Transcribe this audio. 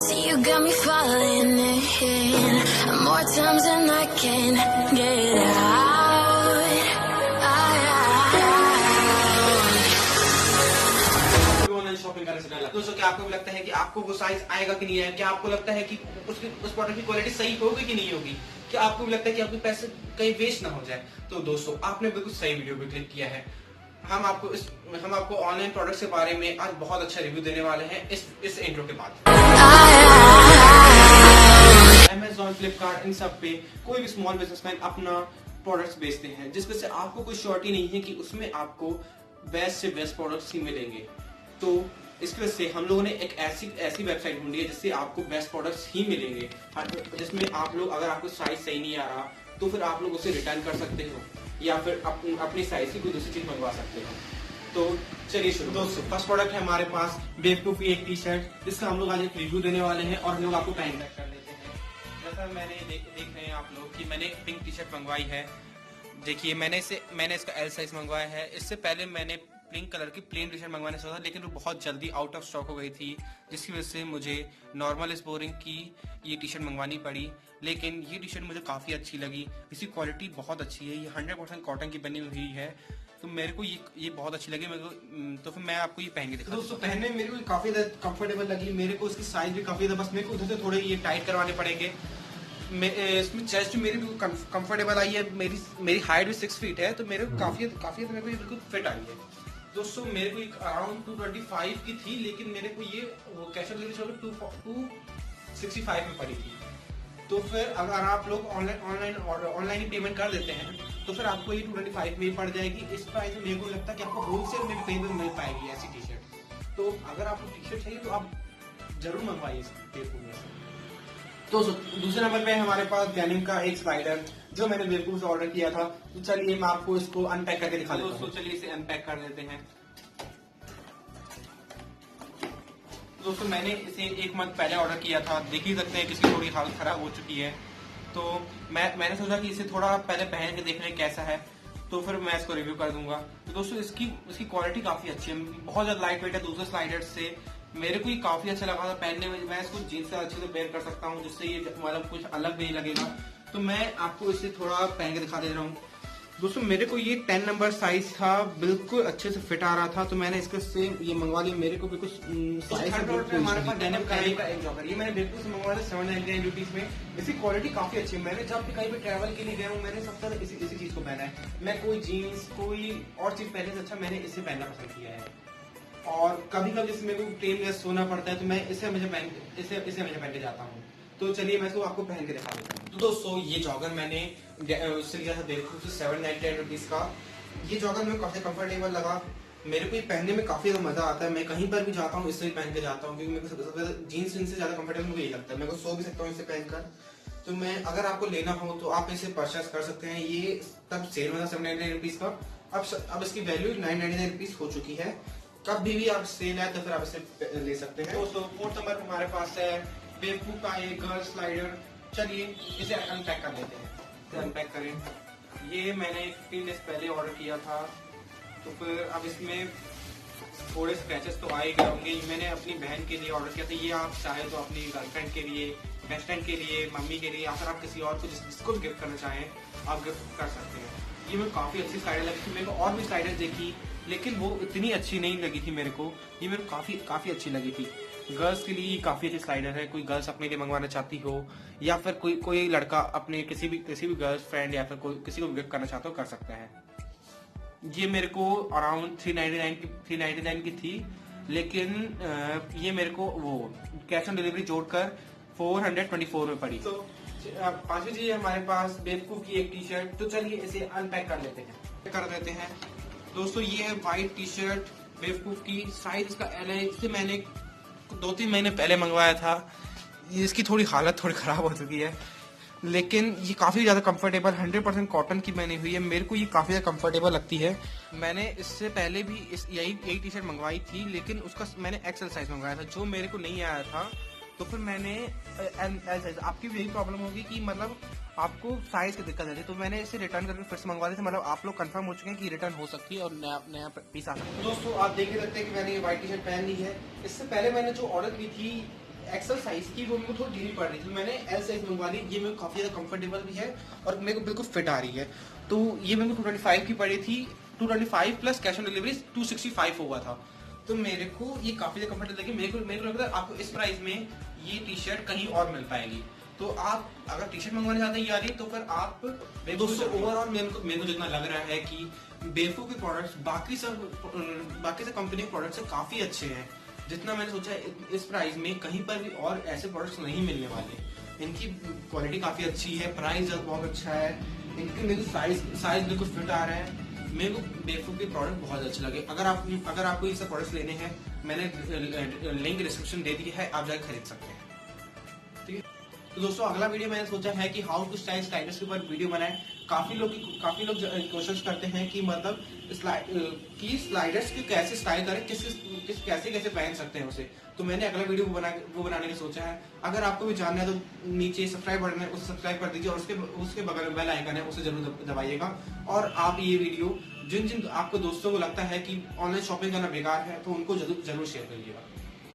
See, you got me falling in more times than I can get out. Online shopping करने से डर लगता है। दोस्तों, क्या आपको भी लगता है कि आपको वो साइज आएगा कि नहीं आएगा? क्या आपको लगता है कि उस प्रोडक्ट की क्वालिटी सही होगी कि नहीं होगी? क्या आपको भी लगता है कि आपके पैसे कहीं वेस्ट ना हो जाए? तो दोस्तों, आपने बिल्कुल सही वीडियो पे क्लिक किया है। हम आपको ऑनलाइन प्रोडक्ट्स के बारे में आज बहुत अच्छा रिव्यू देने वाले हैं इस इंट्रो के बाद। Amazon, फ्लिपकार्ट, इन सब पे कोई भी स्मॉल बिजनेसमैन अपना प्रोडक्ट्स बेचते हैं, जिस वजह से आपको कोई श्योरिटी नहीं है कि उसमें आपको बेस्ट से बेस्ट प्रोडक्ट्स ही मिलेंगे। तो इसकी वजह से हम लोगों ने एक ऐसी वेबसाइट ढूंढी है जिससे आपको बेस्ट प्रोडक्ट्स ही मिलेंगे, जिसमें आप लोग, अगर आपको साइज सही नहीं आ रहा तो फिर आप लोग उसे रिटर्न कर सकते हो या फिर अपनी साइज की कोई दूसरी चीज मंगवा सकते हो। तो चलिए शुरू। दोस्तों, फर्स्ट प्रोडक्ट है हमारे पास बेवकूफ की एक टी शर्ट, जिसका हम लोग आज एक रिव्यू देने वाले हैं और हम लोग आपको टाइम बैक कर लेते हैं। जैसा मैंने देख रहे हैं आप लोग कि मैंने एक पिंक टी शर्ट मंगवाई है। देखिए, मैंने इसका एल साइज मंगवाया है। इससे पहले मैंने पिंक कलर की प्लेन टी शर्ट मंगवाने सोचा, लेकिन वो बहुत जल्दी आउट ऑफ स्टॉक हो गई थी, जिसकी वजह से मुझे नॉर्मल स्पोरिंग की ये टी शर्ट मंगवानी पड़ी। लेकिन ये टी शर्ट मुझे काफ़ी अच्छी लगी। इसकी क्वालिटी बहुत अच्छी है। ये 100% कॉटन की बनी हुई है, तो मेरे को ये बहुत अच्छी लगी मेरे को। तो फिर मैं आपको ये पहन के दिखा। दोस्तों, पहनने में मेरे को काफ़ी ज़्यादा कंफर्टेबल लगी। मेरे को इसकी साइज भी काफ़ी ज़्यादा, बस मेरे को उधर से थोड़े ये टाइट करवाने पड़ेंगे। इसमें चेस्ट मेरी भी कंफर्टेबल आई है। मेरी हाइट भी 6 फीट है, तो मेरे को काफ़ी मेरे को ये बिल्कुल फिट आई है। दोस्तों, मेरे को अराउंड 225 की थी, लेकिन मेरे को ये कैश ऑन डिलीवरी 265 में पड़ी थी। तो फिर अगर आप लोग ऑनलाइन ही पेमेंट कर देते हैं तो फिर आपको ये 225 में ही पड़ जाएगी। इस प्राइस में मेरे को लगता है कि आपको होलसेल में भी कहीं पर मिल पाएगी ऐसी टी शर्ट। तो अगर आपको टी शर्ट चाहिए तो आप जरूर मंगवाइए बेवकूफ में से। तो दूसरे नंबर पे हमारे पास डेनिम का एक स्लाइडर, जो मैंने बेवकूफ से ऑर्डर किया था। तो चलिए मैं आपको इसको अनपैक करके दिखा देता हूं। दोस्तों, चलिए इसे अनपैक कर लेते हैं। दोस्तों, मैंने इसे 1 मंथ पहले ऑर्डर किया था। देख ही सकते हैं कि इसकी थोड़ी हालत खराब हो चुकी है। तो मैंने सोचा कि इसे थोड़ा पहले पहन के देखने कैसा है, तो फिर मैं इसको रिव्यू कर दूंगा। तो दोस्तों, इसकी क्वालिटी काफी अच्छी है, बहुत ज्यादा लाइट वेट है दूसरे स्लाइडर से। मेरे को ये काफी अच्छा लगा था पहनने में। मैं इसको जीन्स से अच्छे से वेयर कर सकता हूँ, जिससे ये मतलब कुछ अलग भी नहीं लगेगा। तो मैं आपको इसे थोड़ा पहन के दिखा दे रहा हूँ। दोस्तों, मेरे को ये 10 नंबर साइज था, बिल्कुल अच्छे से फिट आ रहा था, तो मैंने इसके से ये मंगवा लिया। मेरे को बिल्कुल साइज हमारे पास डेनिम का एक जॉगर, ये मैंने बिल्कुल से मंगवा लिया 799 रुपीज में। इसकी क्वालिटी काफी अच्छी है। मैंने जब भी कहीं पे ट्रैवल के लिए गया हूँ, मैंने सबसे ज्यादा इसी चीज को पहना है। मैं कोई जीन्स कोई और चीज पहनने से अच्छा मैंने इसे पहनना पसंद किया है। और कभी कभी जैसे मेरे को ट्रेन में सोना पड़ता है, तो मैं इसे हमेशा पहन के जाता हूँ। तो चलिए मैं इसको आपको पहन के दिखा देता हूँ। तो दोस्तों, ये जॉगर मैंने उससे लिया था बेवकूफ से 799 रुपीज का। ये जॉगर मेरे को काफी कंफर्टेबल लगा। मेरे को ये पहनने में काफी ज्यादा मजा आता है। मैं कहीं पर भी जाता हूँ इससे पहन के जाता हूँ, क्योंकि मेरे को सबसे ज्यादा जीन्स से ज्यादा कंफर्टेबल मुझे यही लगता है। मैं सो भी सकता हूँ इसे पहनकर। तो मैं, अगर आपको लेना हो तो आप इसे परचेस कर सकते हैं। ये तब सेल में था 799 रुपीज का। अब इसकी वैल्यू 999 रुपीज हो चुकी है। कभी भी आप सेल है तो फिर आप इसे ले सकते हैं। दोस्तों, 4th नंबर हमारे पास है बेवकूफ का एक गर्ल स्लाइडर। चलिए इसे अनपैक कर लेते हैं। अनपैक करें। ये मैंने 15 डेज पहले ऑर्डर किया था, तो फिर अब इसमें थोड़े स्क्रैचेस तो आए गए होंगे। मैंने अपनी बहन के लिए ऑर्डर किया था। ये आप चाहे तो अपनी गर्लफ्रेंड के लिए, बेस्ट फ्रेंड के लिए, मम्मी के लिए, या फिर आप किसी और को जिसको भी गिफ्ट करना चाहें आप गिफ्ट कर सकते हैं। ये मेरे काफी अच्छी स्लाइडर लगी थी। मेरे को और भी स्लाइडर देखी, लेकिन वो इतनी अच्छी नहीं लगी थी मेरे को। ये मेरे को काफी अच्छी लगी थी। गर्ल्स के लिए काफी अच्छी स्लाइडर है। कोई गर्ल्स अपने लिए मंगवाना चाहती हो, या फिर कोई लड़का अपने किसी भी गर्ल्स फ्रेंड या फिर किसी को गिफ्ट करना चाहता हो, कर सकता है। ये मेरे को अराउंड 399 की थी, लेकिन ये मेरे को वो कैश ऑन डिलीवरी जोड़कर 424 में पड़ी। तो 5वीं चीज हमारे पास बेवकूफ की एक टी शर्ट। तो चलिए इसे अनपैक कर देते हैं। दोस्तों, ये है व्हाइट टी शर्ट बेवकूफ की। साइज इसका एल है। इसे मैंने 2-3 महीने पहले मंगवाया था। इसकी थोड़ी हालत थोड़ी खराब हो चुकी है, लेकिन ये काफी ज्यादा कंफर्टेबल 100% कॉटन की बनी हुई है। मेरे को ये काफी ज्यादा कंफर्टेबल लगती है। मैंने इससे पहले भी यही टी शर्ट मंगवाई थी, लेकिन उसका मैंने एक्सेल साइज मंगवाया था, जो मेरे को नहीं आया था। तो फिर मैंने एल साइज, आपकी भी यही प्रॉब्लम होगी कि मतलब आपको साइज की दिक्कत है, तो मैंने इसे रिटर्न करके फिर से मंगवा दी थी। मतलब आप लोग कंफर्म हो चुके हैं कि रिटर्न हो सकती है और नया पीस आ सकता है। दोस्तों, आप देख सकते हैं कि मैंने ये व्हाइट टी शर्ट पहन ली है। इससे पहले मैंने जो ऑर्डर की थी एक्सेल साइज की वो मेरे को थोड़ी ढीली पड़ रही थी, मैंने एल साइज मंगवा ली। ये मेरे को काफ़ी ज़्यादा कंफर्टेबल भी है और मेरे को बिल्कुल फिट आ रही है। तो ये मेरे को 225 की पड़ी थी, 225 प्लस कैश ऑन डिलीवरी 265 हुआ था। तो मेरे को ये काफ़ी ज़्यादा कंफर्टेबल लगी। मेरे को लगता है आपको इस प्राइस में ये टी शर्ट कहीं और मिल पाएगी। तो आप अगर टी शर्ट मंगवाने जाते हैं यार तो फिर आप दोस्तों ओवरऑल मेरे को जितना लग रहा है कि बेफू के प्रोडक्ट्स बाकी सब कंपनी के प्रोडक्ट से काफ़ी अच्छे हैं। जितना मैंने सोचा है इस प्राइस में कहीं पर भी और ऐसे प्रोडक्ट्स नहीं मिलने वाले। इनकी क्वालिटी काफ़ी अच्छी है, प्राइस बहुत अच्छा है, इनके मेरे को साइज बिल्कुल फिट आ रहा है। मेरे को बेफू के प्रोडक्ट बहुत अच्छे लगे। अगर आपको ये सब प्रोडक्ट्स लेने हैं, मैंने लिंक डिस्क्रिप्शन दे दी है, आप जाकर खरीद सकते हैं। ठीक है, तो दोस्तों अगला वीडियो मैंने सोचा है कि हाउ टू स्टाइल स्लाइडर्स के ऊपर वीडियो बनाए। काफी लोग क्वेश्चंस करते हैं कि मतलब स्लाइडर्स की कैसे स्टाइल करें, कैसे पहन सकते हैं उसे। तो मैंने अगला वीडियो वो बनाने का सोचा है। अगर आपको भी जानना है तो नीचे सब्सक्राइब बटन है, उसे सब्सक्राइब कर दीजिए और उसके बगल में बेल आइकन है, उसे जरूर दबाइएगा। और आप ये वीडियो जिन आपको दोस्तों को लगता है कि ऑनलाइन शॉपिंग करना बेकार है तो उनको जरूर शेयर करिएगा।